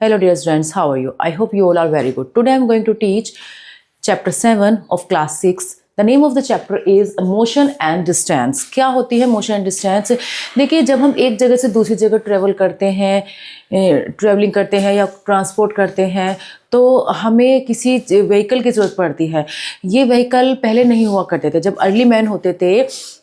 Hello dear students, how are you? I hope you all are very good. Today I am going to teach chapter 7 of class 6. The name of the chapter is motion and distance. क्या होती है motion and distance? देखिए, जब हम एक जगह से दूसरी जगह ट्रेवल करते हैं, ट्रैवलिंग करते हैं या ट्रांसपोर्ट करते हैं, तो हमें किसी व्हीकल की ज़रूरत पड़ती है. ये व्हीकल पहले नहीं हुआ करते थे. जब अर्ली मैन होते थे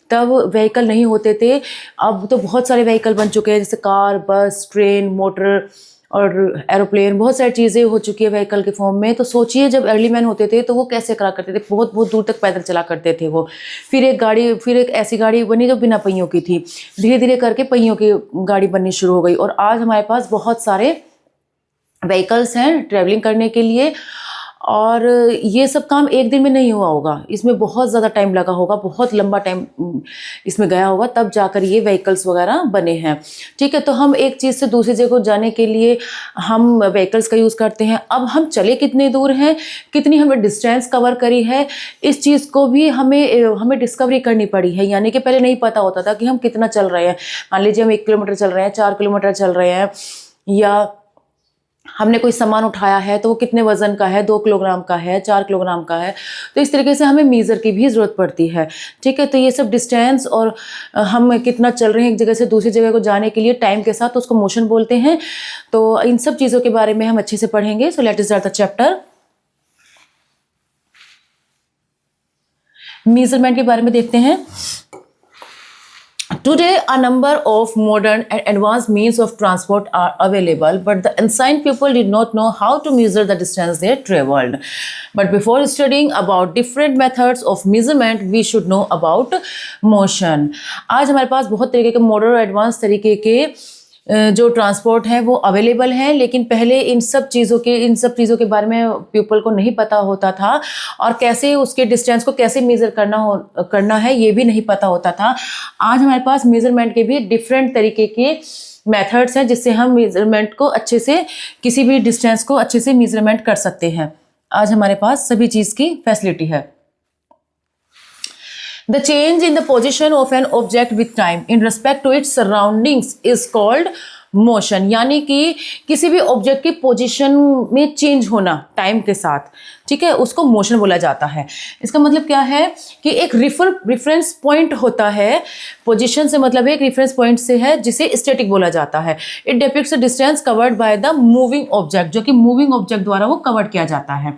तब व्हीकल नहीं होते थे. अब तो बहुत सारे व्हीकल बन चुके हैं, जैसे कार, बस, ट्रेन, मोटर और एरोप्लेन. बहुत सारी चीज़ें हो चुकी है व्हीकल के फॉर्म में. तो सोचिए, जब अर्ली मैन होते थे तो वो कैसे करा करते थे, बहुत बहुत दूर तक पैदल चला करते थे वो. फिर एक ऐसी गाड़ी बनी जो बिना पहियों की थी. धीरे धीरे करके पहियों की गाड़ी बननी शुरू हो गई और आज हमारे पास बहुत सारे व्हीकल्स हैं ट्रैवलिंग करने के लिए. और ये सब काम एक दिन में नहीं हुआ होगा, इसमें बहुत ज़्यादा टाइम लगा होगा, बहुत लंबा टाइम इसमें गया होगा, तब जाकर ये व्हीकल्स वगैरह बने हैं. ठीक है, तो हम एक चीज़ से दूसरी जगह जाने के लिए हम व्हीकल्स का यूज़ करते हैं. अब हम चले कितने दूर हैं, कितनी हमें डिस्टेंस कवर करी है, इस चीज़ को भी हमें डिस्कवरी करनी पड़ी है. यानी कि पहले नहीं पता होता था कि हम कितना चल रहे हैं. मान लीजिए हम 1 किलोमीटर चल रहे हैं, 4 किलोमीटर चल रहे हैं, या हमने कोई सामान उठाया है तो वो कितने वज़न का है, 2 किलोग्राम का है, 4 किलोग्राम का है. तो इस तरीके से हमें मीज़र की भी ज़रूरत पड़ती है. ठीक है, तो ये सब डिस्टेंस और हम कितना चल रहे हैं एक जगह से दूसरी जगह को जाने के लिए टाइम के साथ, तो उसको मोशन बोलते हैं. तो इन सब चीज़ों के बारे में हम अच्छे से पढ़ेंगे. So let us start the chapter. Measurement के बारे में देखते हैं. Today, a number of modern and advanced means of transport are available, but the ancient people did not know how to measure the distance they traveled. But before studying about different methods of measurement, we should know about motion. आज हमारे पास बहुत तरीके के modern और advance तरीके के जो transport है वो अवेलेबल है, लेकिन पहले इन सब चीज़ों के बारे में पीपल को नहीं पता होता था, और कैसे उसके डिस्टेंस को कैसे मेज़र करना है ये भी नहीं पता होता था. आज हमारे पास मेज़रमेंट के भी डिफरेंट तरीके के मेथड्स हैं जिससे हम मेज़रमेंट को अच्छे से, किसी भी डिस्टेंस को अच्छे से मेज़रमेंट कर सकते हैं. आज हमारे पास सभी चीज़ की फैसिलिटी है. The change in the position of an object with time in respect to its surroundings is called motion. यानी कि किसी भी ऑब्जेक्ट की पोजीशन में चेंज होना टाइम के साथ, ठीक है, उसको मोशन बोला जाता है. इसका मतलब क्या है कि एक रेफरेंस पॉइंट होता है. पोजीशन से मतलब एक रेफरेंस पॉइंट से है, जिसे स्टैटिक बोला जाता है. It depicts the distance covered by the moving object, जो कि मूविंग ऑब्जेक्ट द्वारा वो कवर किया जाता है.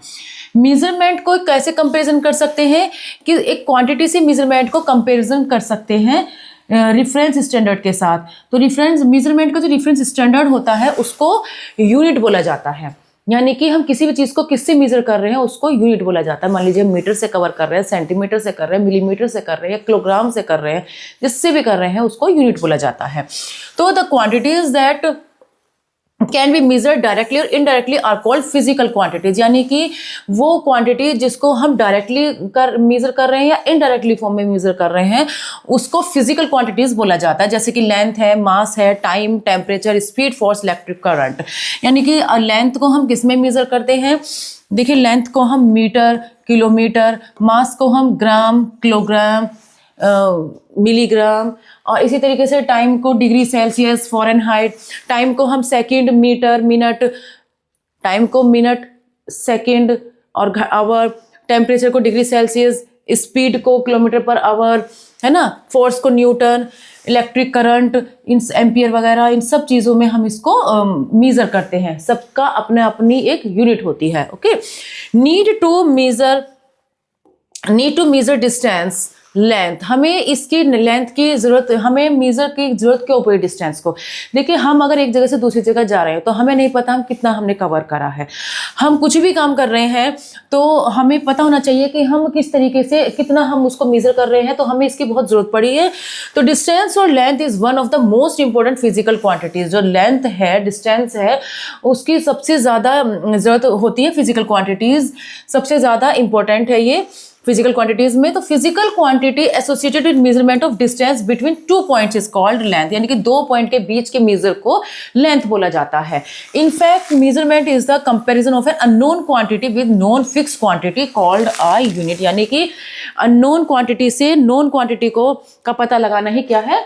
मेजरमेंट को कैसे कंपैरिजन कर सकते हैं कि एक क्वांटिटी से मेजरमेंट को कंपैरिजन कर सकते हैं रेफरेंस स्टैंडर्ड के साथ. तो मेजरमेंट का जो रेफरेंस स्टैंडर्ड होता है उसको यूनिट बोला जाता है. यानी कि हम किसी भी चीज़ को किससे मेजर कर रहे हैं उसको यूनिट बोला जाता है. मान लीजिए मीटर से कवर कर रहे हैं, सेंटीमीटर से कर रहे हैं, मिलीमीटर से कर रहे हैं, या किलोग्राम से कर रहे हैं, जिससे भी कर रहे हैं उसको यूनिट बोला जाता है. तो the quantities that can be measured directly और indirectly are called physical quantities. यानी कि वो क्वांटिटी जिसको हम डायरेक्टली मेजर कर रहे हैं या इनडायरेक्टली फॉर्म में मेजर कर रहे हैं उसको फिजिकल क्वांटिटीज बोला जाता है. जैसे कि लेंथ है, मास है, time, temperature, speed, force, electric current. यानी कि लेंथ को हम किस में मेजर करते हैं. देखिए, लेंथ को हम मीटर, किलोमीटर, मास को हम ग्राम, किलोग्राम, मिलीग्राम, और इसी तरीके से टाइम को डिग्री सेल्सियस, फ़ारेनहाइट, टाइम को हम सेकंड, मीटर, मिनट, टाइम को मिनट, सेकंड और आवर, टेम्परेचर को डिग्री सेल्सियस, स्पीड को किलोमीटर पर आवर, है ना, फोर्स को न्यूटन, इलेक्ट्रिक करंट, इन एम्पियर वगैरह, इन सब चीज़ों में हम इसको मेज़र करते हैं. सबका अपनी एक यूनिट होती है. Okay, need to measure distance, length. हमें इसकी लेंथ की ज़रूरत, हमें मेज़र की ज़रूरत क्यों पड़ी डिस्टेंस को. देखिए, हम अगर एक जगह से दूसरी जगह जा रहे हैं तो हमें नहीं पता हम कितना हमने कवर करा है. हम कुछ भी काम कर रहे हैं तो हमें पता होना चाहिए कि हम किस तरीके से कितना हम उसको मेज़र कर रहे हैं, तो हमें इसकी बहुत ज़रूरत पड़ी है. तो डिस्टेंस और length is one of the most important physical quantities. जो लेंथ है, डिस्टेंस है, उसकी सबसे ज़्यादा ज़रूरत होती है. फिजिकल क्वांटिटीज़ सबसे ज़्यादा इंपॉर्टेंट है ये फिजिकल क्वांटिटीज में. तो physical quantity associated with measurement of distance between 2 points is called length. यानी कि 2 पॉइंट के बीच के मेजर को लेंथ बोला जाता है. In fact measurement is the comparison of an unknown quantity with known fix quantity called a unit. यानी कि अननोन क्वांटिटी से नोन क्वांटिटी को का पता लगाना ही क्या है,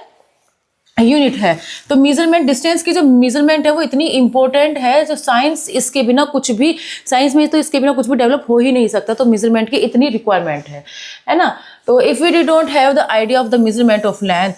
यूनिट है। तो मेजरमेंट, डिस्टेंस की जो मेजरमेंट है वो इतनी इंपॉर्टेंट है, जो साइंस इसके बिना कुछ भी, साइंस में तो इसके बिना कुछ भी डेवलप हो ही नहीं सकता। तो मेजरमेंट की इतनी रिक्वायरमेंट है ना। तो if we don't have the idea of the measurement of length,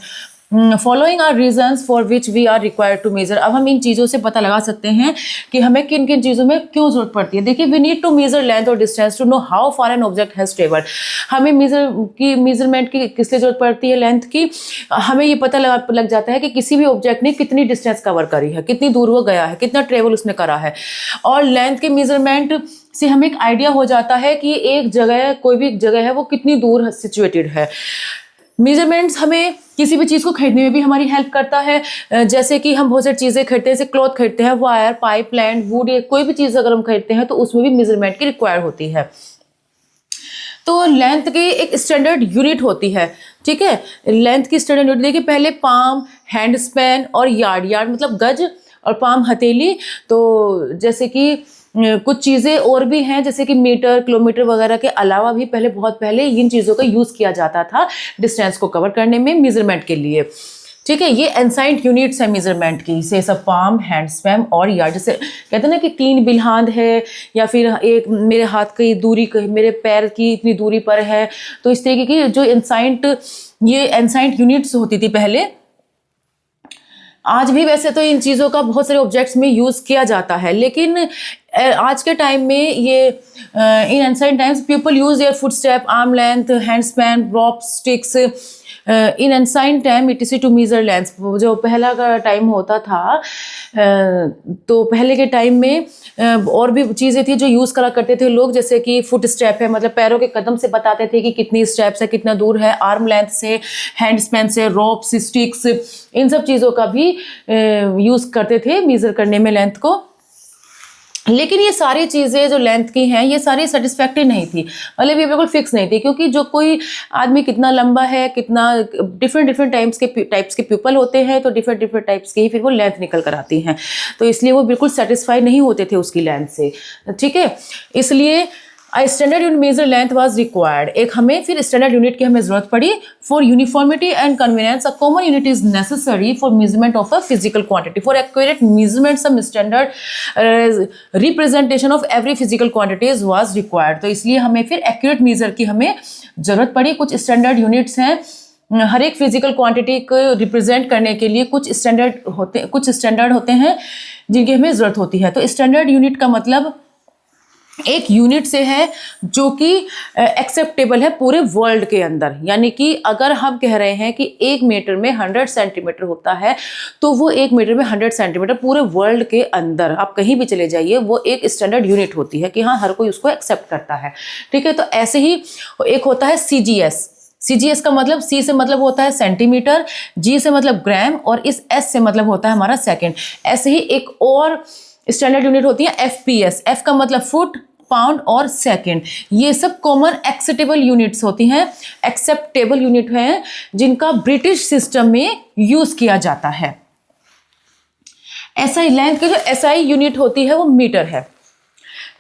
following are reasons for which we are required to measure. अब हम इन चीज़ों से पता लगा सकते हैं कि हमें किन किन चीज़ों में क्यों जरूरत पड़ती है। देखिए, we need to measure length और distance to know how far an object has travelled. हमें मेजरमेंट की किस लिए जरूरत पड़ती है, लेंथ की। हमें ये पता लग जाता है कि किसी भी ऑब्जेक्ट ने कितनी डिस्टेंस कवर करी है, कितनी दूर वो गया है, कितना ट्रेवल उसने करा है। और लेंथ के मेजरमेंट से हमें एक आइडिया हो जाता है कि एक जगह, कोई भी जगह है वो कितनी दूर सिचुएटेड है। मेजरमेंट्स हमें किसी भी चीज़ को खरीदने में भी हमारी हेल्प करता है। जैसे कि हम बहुत सारी चीज़ें खरीदते हैं, जैसे क्लॉथ खरीदते हैं, वायर, पाइप, लैंड, वुड, कोई भी चीज़ अगर हम खरीदते हैं तो उसमें भी मेजरमेंट की रिक्वायर होती है। तो लेंथ की एक स्टैंडर्ड यूनिट होती है, ठीक है। लेंथ की स्टैंडर्ड यूनिट देखिए, पहले पाम, हैंड स्पैन और यार्ड। यार्ड मतलब गज और पाम हथेली। तो जैसे कि कुछ चीज़ें और भी हैं, जैसे कि मीटर, किलोमीटर वगैरह के अलावा भी बहुत पहले इन चीज़ों का यूज़ किया जाता था डिस्टेंस को कवर करने में, मेजरमेंट के लिए, ठीक है। ये एंसाइंट यूनिट्स है मेजरमेंट की, से सब पाम, हैंड स्पैम और यार्ड। जैसे कहते हैं ना कि 3 बिल्हांद है, या फिर एक मेरे हाथ की दूरी, मेरे पैर की इतनी दूरी पर है। तो इस तरीके की जो ये एंसाइंट यूनिट्स होती थी पहले। आज भी वैसे तो इन चीज़ों का बहुत सारे ऑब्जेक्ट्स में यूज़ किया जाता है, लेकिन आज के टाइम में ये in ancient times people use their footstep, arm length, hand span, rope, sticks in ancient time etc to measure length. जो पहला का टाइम होता था, तो पहले के टाइम में और भी चीज़ें थी जो यूज़ करा करते थे लोग, जैसे कि फुट स्टेप है, मतलब पैरों के कदम से बताते थे कि कितनी स्टेप्स है, कितना दूर है। आर्म लेंथ से, हैंड स्पैन से, रॉप्स, स्टिक्स, इन सब चीज़ों का भी यूज़ करते थे मेज़र करने में लेंथ को। लेकिन ये सारी चीज़ें जो लेंथ की हैं, ये सारी सेटिस्फैक्टरी नहीं थी, मतलब ये बिल्कुल फिक्स नहीं थी, क्योंकि जो कोई आदमी कितना लंबा है, कितना डिफरेंट टाइप्स के पीपल होते हैं, तो डिफरेंट टाइप्स की ही फिर वो लेंथ निकल कर आती हैं। तो इसलिए वो बिल्कुल सेटिस्फाई नहीं होते थे उसकी लेंथ से, ठीक है। इसलिए A standard unit measure length was required. एक हमें फिर स्टैंडर्ड यूनिट की हमें जरूरत पड़ी। For uniformity and convenience a common unit is necessary for measurement of a physical quantity. For accurate measurement some standard representation of every physical quantities was required. तो इसलिए हमें फिर एक्यूरेट मेजर की हमें जरूरत पड़ी। कुछ स्टैंडर्ड यूनिट्स हैं, हर एक फिजिकल क्वांटिटी को रिप्रेजेंट करने के लिए कुछ स्टैंडर्ड होते हैं जिनकी हमें जरूरत होती है। तो स्टैंडर्ड यूनिट का मतलब एक यूनिट से है जो कि एक्सेप्टेबल है पूरे वर्ल्ड के अंदर। यानी कि अगर हम कह रहे हैं कि 1 मीटर में 100 सेंटीमीटर होता है, तो वो 1 मीटर में 100 सेंटीमीटर पूरे वर्ल्ड के अंदर, आप कहीं भी चले जाइए, वो एक स्टैंडर्ड यूनिट होती है कि हाँ, हर कोई उसको एक्सेप्ट करता है, ठीक है। तो ऐसे ही एक होता है सीजीएस का मतलब, सी से मतलब होता है सेंटीमीटर, जी से मतलब ग्राम, और इस एस से मतलब होता है हमारा सेकेंड। ऐसे ही एक और स्टैंडर्ड यूनिट होती है एफपीएस। एफ का मतलब फुट, पाउंड और सेकंड। ये सब कॉमन एक्सेप्टेबल यूनिट्स होती हैं, एक्सेप्टेबल यूनिट हैं जिनका ब्रिटिश सिस्टम में यूज किया जाता है। एसआई लेंथ की जो एसआई यूनिट होती है वो मीटर है।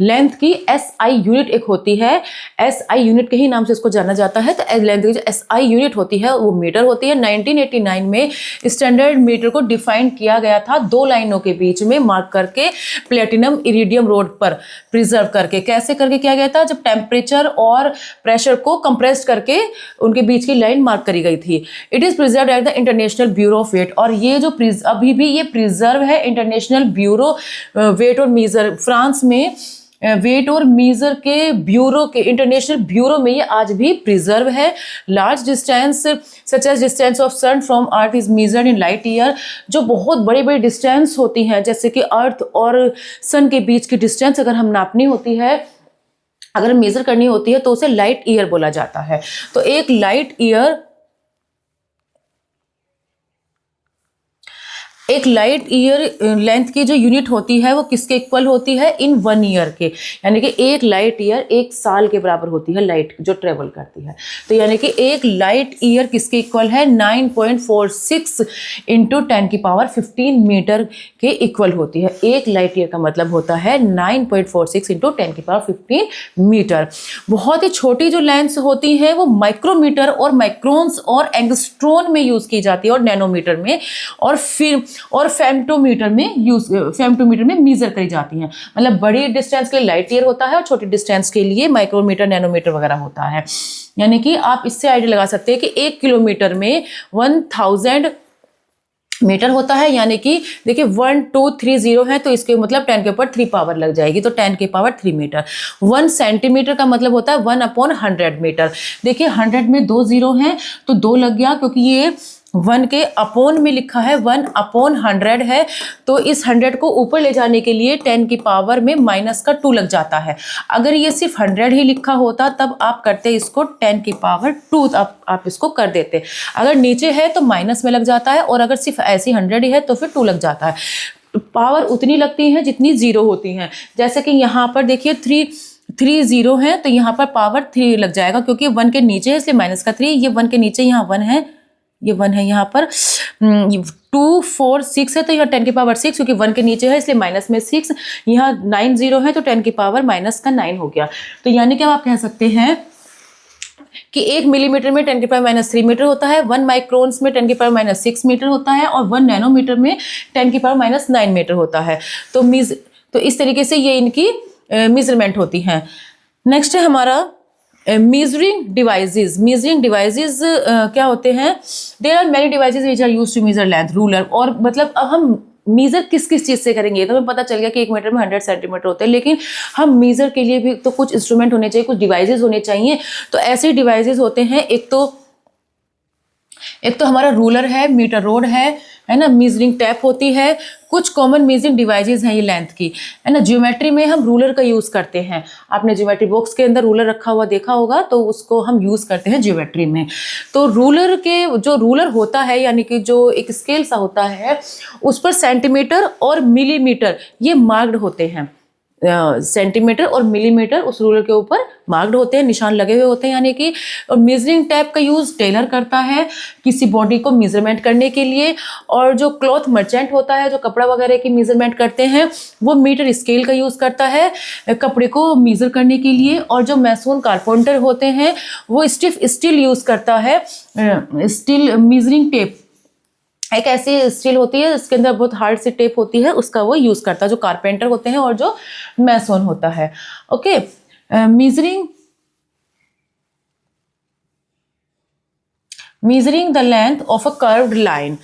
लेंथ की एसआई यूनिट एक होती है, एसआई यूनिट के ही नाम से इसको जाना जाता है। तो लेंथ की जो एसआई यूनिट होती है वो मीटर होती है। 1989 में स्टैंडर्ड मीटर को डिफाइन किया गया था 2 लाइनों के बीच में मार्क करके, प्लेटिनम इरिडियम रोड पर प्रिजर्व करके। कैसे करके किया गया था? जब टेम्परेचर और प्रेशर को कंप्रेस्ड करके उनके बीच की लाइन मार्क करी गई थी। It is preserve at the international bureau of weight. और ये जो अभी भी ये प्रिजर्व है इंटरनेशनल ब्यूरो वेट और मीजर, फ्रांस में वेट और मीजर के ब्यूरो के, इंटरनेशनल ब्यूरो में ये आज भी प्रिजर्व है। Large distance such as distance of sun from earth is measured in light year. जो बहुत बड़ी बड़ी डिस्टेंस होती हैं, जैसे कि अर्थ और सन के बीच की डिस्टेंस अगर हम नापनी होती है, अगर मेजर करनी होती है, तो उसे लाइट ईयर बोला जाता है। तो एक लाइट ईयर लेंथ की जो यूनिट होती है वो किसके इक्वल होती है, इन 1 ईयर के, यानी कि एक लाइट ईयर 1 साल के बराबर होती है लाइट जो ट्रेवल करती है। तो यानी कि एक लाइट ईयर किसके इक्वल है, 9.46 इंटू 10⁻15 मीटर के इक्वल होती है। एक लाइट ईयर का मतलब होता है 9.46 इंटू 10⁻15 मीटर। बहुत ही छोटी जो लेंथ होती है वो माइक्रोमीटर और माइक्रोन्स और एंगस्ट्रॉन में यूज की जाती है, और नैनोमीटर में, और फेम्टोमीटर में मीजर करी जाती हैं। मतलब बड़ी डिस्टेंस के लिए लाइट ईयर होता है और छोटी डिस्टेंस के लिए माइक्रोमीटर, नैनोमीटर वगैरह होता है। यानी कि आप इससे आइडिया लगा सकते हैं कि 1 किलोमीटर में 1000 मीटर होता है, यानी कि देखिए 1230 है, तो इसके मतलब 10 के ऊपर 3 पावर लग जाएगी, तो 10 के पावर 3 मीटर। 1 सेंटीमीटर का मतलब होता है 1/100 मीटर। देखिए 100 में 2 0 हैं तो 2 लग गया, क्योंकि ये 1 के अपोन में लिखा है, 1/100 है, तो इस 100 को ऊपर ले जाने के लिए 10 की पावर में माइनस का 2 लग जाता है। अगर ये सिर्फ 100 ही लिखा होता तब आप करते इसको 10 की पावर 2, आप इसको कर देते। अगर नीचे है तो माइनस में लग जाता है, और अगर सिर्फ ऐसी 100 ही है तो फिर 2 लग जाता है। पावर उतनी लगती है जितनी 0 होती हैं। जैसे कि यहाँ पर देखिए 3 0 है, तो यहाँ पर पावर 3 लग जाएगा, क्योंकि 1 के नीचे है इसलिए माइनस का 3, ये 1 के नीचे यहाँ 1 है, ये 1 है, यहाँ पर 2 4 6 है, तो यहाँ 10 की पावर 6, क्योंकि 1 के नीचे है इसलिए माइनस में 6, यहाँ 9 0 है तो 10 की पावर माइनस का 9 हो गया। तो यानी कि आप कह सकते हैं कि 1 मिलीमीटर में 10 की पावर माइनस 3 मीटर होता है, 1 माइक्रोन्स में 10 की पावर माइनस 6 मीटर होता है, और 1 नैनोमीटर में 10 की पावर माइनस 9 मीटर होता है। तो इस तरीके से ये इनकी मेजरमेंट होती है। नेक्स्ट है हमारा मेजरिंग डिवाइसेस। मेजरिंग डिवाइसेस क्या होते हैं, there are many devices which are used to measure length, ruler, और मतलब अब हम मेजर किस किस चीज़ से करेंगे, तो हमें पता चल गया कि 1 मीटर में 100 सेंटीमीटर होते हैं, लेकिन हम मेजर के लिए भी तो कुछ इंस्ट्रूमेंट होने चाहिए, कुछ डिवाइसेस होने चाहिए। तो ऐसे डिवाइसेस होते हैं, एक तो हमारा रूलर है, मीटर रोड है ना, मेजरिंग टैप होती है, कुछ कॉमन मेजरिंग डिवाइसेस हैं ये लेंथ की, है ना। ज्योमेट्री में हम रूलर का यूज़ करते हैं, आपने ज्योमेट्री बॉक्स के अंदर रूलर रखा हुआ देखा होगा, तो उसको हम यूज़ करते हैं ज्योमेट्री में। तो रूलर के जो रूलर होता है, यानी कि जो एक स्केल सा होता है, उस पर सेंटीमीटर और मिलीमीटर ये मार्क्ड होते हैं। सेंटीमीटर और मिलीमीटर उस रूलर के ऊपर मार्क्ड होते हैं, निशान लगे हुए होते हैं, यानी कि। और मेजरिंग टैप का यूज़ टेलर करता है किसी बॉडी को मेजरमेंट करने के लिए, और जो क्लॉथ मर्चेंट होता है, जो कपड़ा वगैरह की मेजरमेंट करते हैं, वो मीटर स्केल का यूज़ करता है कपड़े को मेजर करने के लिए। और जो मैसून कारपेंटर होते हैं वो स्टिफ स्टील यूज़ करता है, स्टील मेजरिंग टेप, एक ऐसी स्टील होती है इसके अंदर बहुत हार्ड सी टेप होती है, उसका वो यूज़ करता है जो कारपेंटर होते हैं और जो मैसोन होता है। Okay, measuring the length of a curved line.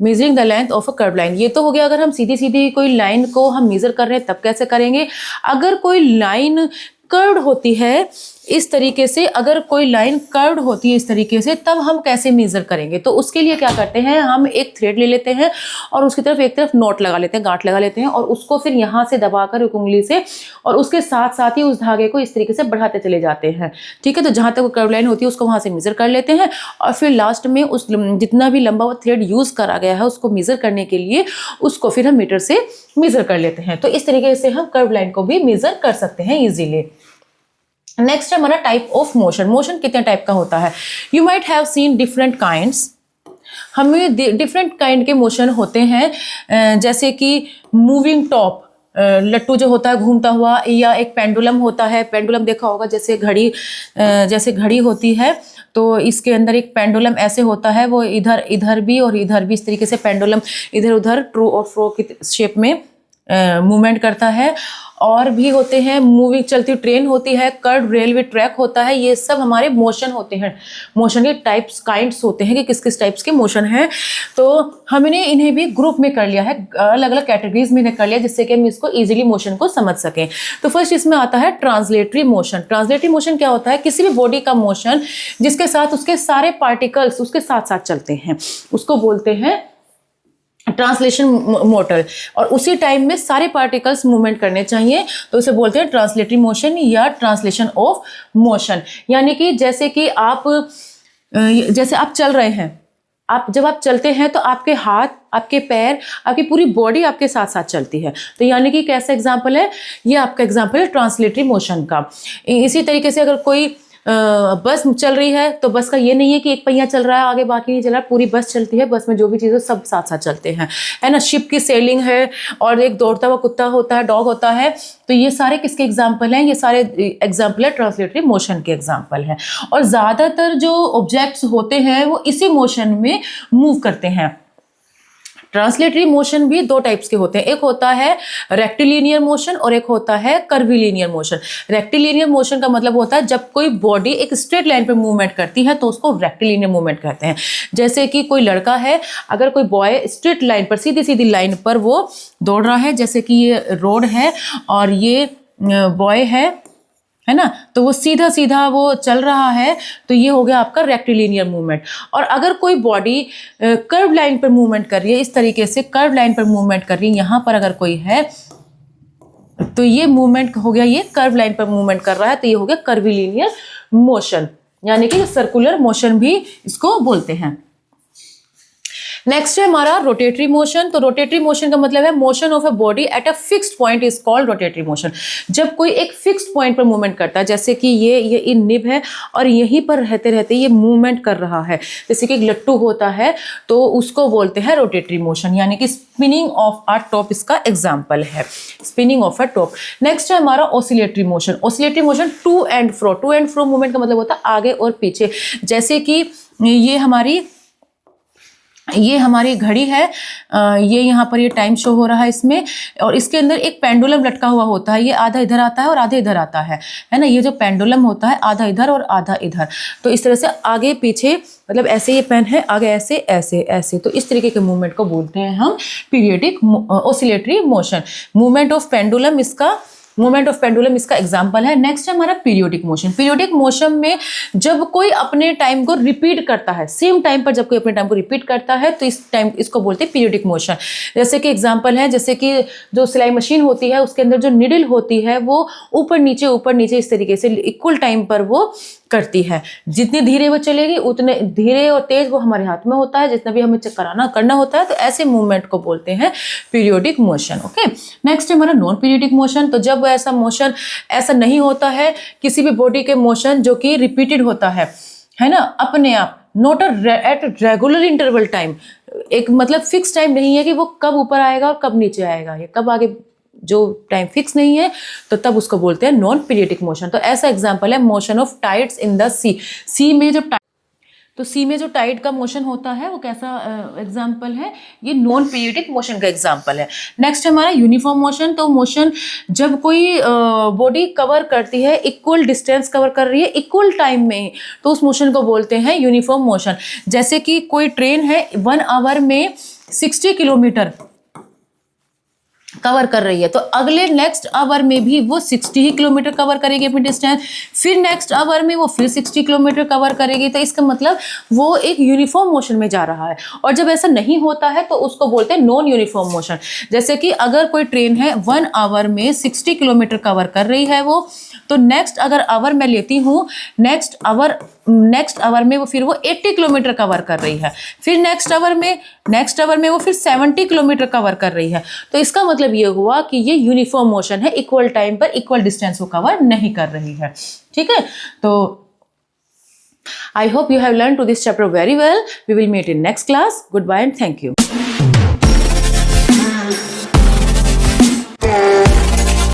Measuring the length of a curve line, ये तो हो गया अगर हम सीधी सीधी कोई लाइन को हम मेजर कर रहे हैं तब कैसे करेंगे। अगर कोई लाइन कर्व्ड होती है इस तरीके से, अगर कोई लाइन कर्व्ड होती है इस तरीके से, तब हम कैसे मेजर करेंगे। तो उसके लिए क्या करते हैं, हम एक थ्रेड ले लेते हैं और उसकी तरफ एक तरफ नॉट लगा लेते हैं, गांठ लगा लेते हैं, और उसको फिर यहाँ से दबाकर एक उंगली से, और उसके साथ साथ ही उस धागे को इस तरीके से बढ़ाते चले जाते हैं। ठीक है, तो जहाँ तक कर्व लाइन होती है उसको वहाँ से मेजर कर लेते हैं, और फिर लास्ट में उस जितना भी लंबा वो थ्रेड यूज़ करा गया है उसको मेजर करने के लिए उसको फिर हम मीटर से मेजर कर लेते हैं। तो इस तरीके से हम कर्व लाइन को भी मेजर कर सकते हैं ईजिली। नेक्स्ट है हमारा टाइप ऑफ मोशन। मोशन कितने टाइप का होता है, you might have seen different kinds. हमें डिफरेंट काइंड के मोशन होते हैं, जैसे कि मूविंग टॉप, लट्टू जो होता है घूमता हुआ, या एक पेंडुलम होता है। पेंडुलम देखा होगा, जैसे घड़ी होती है, तो इसके अंदर एक पेंडुलम ऐसे होता है, वो इधर भी और इधर भी इस तरीके से पेंडुलम इधर उधर ट्रू और फ्रो की शेप में मूवमेंट करता है। और भी होते हैं, मूविंग चलती ट्रेन होती है, कर्व रेलवे ट्रैक होता है। ये सब हमारे मोशन होते हैं, मोशन के टाइप्स काइंड्स होते हैं कि किस किस टाइप्स के मोशन हैं। तो हमने इन्हें भी ग्रुप में कर लिया है, अलग अलग कैटेगरीज में इन्हें कर लिया, जिससे कि हम इसको इजीली मोशन को समझ सकें। तो फर्स्ट इसमें आता है ट्रांसलेटरी मोशन। ट्रांसलेटरी मोशन क्या होता है, किसी भी बॉडी का मोशन जिसके साथ उसके सारे पार्टिकल्स उसके साथ साथ चलते हैं, उसको बोलते हैं ट्रांसलेशन मोटर, और उसी टाइम में सारे पार्टिकल्स मूवमेंट करने चाहिए, तो उसे बोलते हैं ट्रांसलेटरी मोशन या ट्रांसलेशन ऑफ मोशन। यानी कि जैसे आप चल रहे हैं, आप जब आप चलते हैं तो आपके हाथ, आपके पैर, आपकी पूरी बॉडी आपके साथ साथ चलती है। तो यानी कि कैसा एग्जाम्पल है, ये आपका एग्जाम्पल है ट्रांसलेटरी मोशन का। इसी तरीके से अगर कोई बस चल रही है तो बस का ये नहीं है कि एक पहिया चल रहा है आगे बाकी नहीं चल रहा, पूरी बस चलती है, बस में जो भी चीज़ें सब साथ साथ चलते हैं, है ना। शिप की सेलिंग है और एक दौड़ता हुआ कुत्ता होता है, डॉग होता है, तो ये सारे किसके एग्जाम्पल हैं, ये सारे एग्जाम्पल है ट्रांसलेटरी मोशन के एग्जाम्पल हैं। और ज़्यादातर जो ऑब्जेक्ट्स होते हैं वो इसी मोशन में मूव करते हैं। ट्रांसलेटरी मोशन भी दो टाइप्स के होते हैं, एक होता है रेक्टिलिनियर मोशन और एक होता है कर्विलिनियर मोशन। रेक्टिलिनियर मोशन का मतलब होता है जब कोई बॉडी एक स्ट्रेट लाइन पे मूवमेंट करती है तो उसको रेक्टिलिनियर मूवमेंट कहते हैं। जैसे कि कोई लड़का है, अगर कोई बॉय स्ट्रेट लाइन पर, सीधी सीधी लाइन पर वो दौड़ रहा है, जैसे कि ये रोड है और ये बॉय है ना, तो वो सीधा सीधा वो चल रहा है, तो ये हो गया आपका रेक्टिलिनियर मूवमेंट। और अगर कोई बॉडी कर्व लाइन पर मूवमेंट कर रही है, इस तरीके से कर्व लाइन पर मूवमेंट कर रही है, यहाँ पर अगर कोई है तो ये मूवमेंट हो गया, ये कर्व लाइन पर मूवमेंट कर रहा है, तो ये हो गया कर्विलिनियर मोशन, यानी कि सर्कुलर मोशन भी इसको बोलते हैं। नेक्स्ट है हमारा रोटेटरी मोशन। तो रोटेटरी मोशन का मतलब है motion of a body at a fixed point is called rotatory motion. जब कोई एक फिक्स्ड पॉइंट पर मूवमेंट करता है, जैसे कि ये इन निब है और यहीं पर रहते रहते ये मूवमेंट कर रहा है, जैसे कि एक लट्टू होता है तो उसको बोलते हैं रोटेटरी मोशन, यानी कि स्पिनिंग ऑफ अ टॉप इसका एग्जाम्पल है, spinning of a top. Next है हमारा oscillatory motion. Oscillatory motion to and fro movement का मतलब होता है आगे और पीछे। जैसे कि ये हमारी घड़ी है, ये यहाँ पर ये टाइम शो हो रहा है इसमें, और इसके अंदर एक पेंडुलम लटका हुआ होता है, ये आधा इधर आता है और आधा इधर आता है ना। ये जो पेंडुलम होता है आधा इधर और आधा इधर, तो इस तरह से आगे पीछे, मतलब ऐसे ये पेन है, आगे ऐसे ऐसे ऐसे, तो इस तरीके के मूवमेंट को बोलते हैं हम periodic oscillatory motion. Movement of pendulum इसका एग्जाम्पल है। नेक्स्ट है हमारा पीरियोडिक मोशन। पीरियोडिक मोशन में जब कोई अपने टाइम को रिपीट करता है, सेम टाइम पर जब कोई अपने टाइम को रिपीट करता है तो इसको बोलते हैं पीरियोडिक मोशन। जैसे कि एग्जाम्पल है, जैसे कि जो सिलाई मशीन होती है उसके अंदर जो निडल होती है वो ऊपर नीचे इस तरीके से इक्वल टाइम पर वो करती है। जितनी धीरे वो चलेगी उतने धीरे और तेज वो हमारे हाथ में होता है, जितना भी हमें करना होता है, तो ऐसे मूवमेंट को बोलते हैं पीरियोडिक मोशन। ओके, नेक्स्ट है हमारा नॉन पीरियोडिक मोशन। तो जब ऐसा मोशन ऐसा नहीं होता है, किसी भी बॉडी के मोशन जो कि रिपीटेड होता है ना, अपने आप, not at regular interval time, एक मतलब फिक्स टाइम नहीं है कि वो कब ऊपर आएगा और कब नीचे आएगा, ये कब आगे, जो टाइम फिक्स नहीं है, तो तब उसको बोलते हैं नॉन पीरियडिक मोशन। तो ऐसा एग्जांपल है motion of tides in the sea में जो टाइड का मोशन होता है वो कैसा एग्जांपल है, ये नॉन पीरियडिक मोशन का एग्जांपल है। नेक्स्ट हमारा यूनिफॉर्म मोशन। तो मोशन जब कोई बॉडी कवर करती है, इक्वल डिस्टेंस कवर कर रही है इक्वल टाइम में, तो उस मोशन को बोलते हैं यूनिफॉर्म मोशन। जैसे कि कोई ट्रेन है 1 आवर में 60 किलोमीटर कवर कर रही है, तो अगले नेक्स्ट आवर में भी वो 60 ही किलोमीटर कवर करेगी अपनी डिस्टेंस, फिर नेक्स्ट आवर में वो फिर 60 किलोमीटर कवर करेगी। तो इसका मतलब वो एक यूनिफॉर्म मोशन में जा रहा है। और जब ऐसा नहीं होता है तो उसको बोलते हैं नॉन यूनिफॉर्म मोशन। जैसे कि अगर कोई ट्रेन है 1 आवर में 60 किलोमीटर कवर कर रही है वो, तो नेक्स्ट अगर आवर मैं लेती हूँ, नेक्स्ट आवर में वो फिर वो 80 किलोमीटर कवर कर रही है, फिर नेक्स्ट आवर में वो फिर 70 किलोमीटर कवर कर रही है। तो इसका मतलब ये हुआ कि ये यूनिफॉर्म मोशन है, इक्वल टाइम पर इक्वल डिस्टेंस को कवर नहीं कर रही है। ठीक है, तो I hope you have learn to this chapter very well. We will meet in next class. Goodbye and thank you.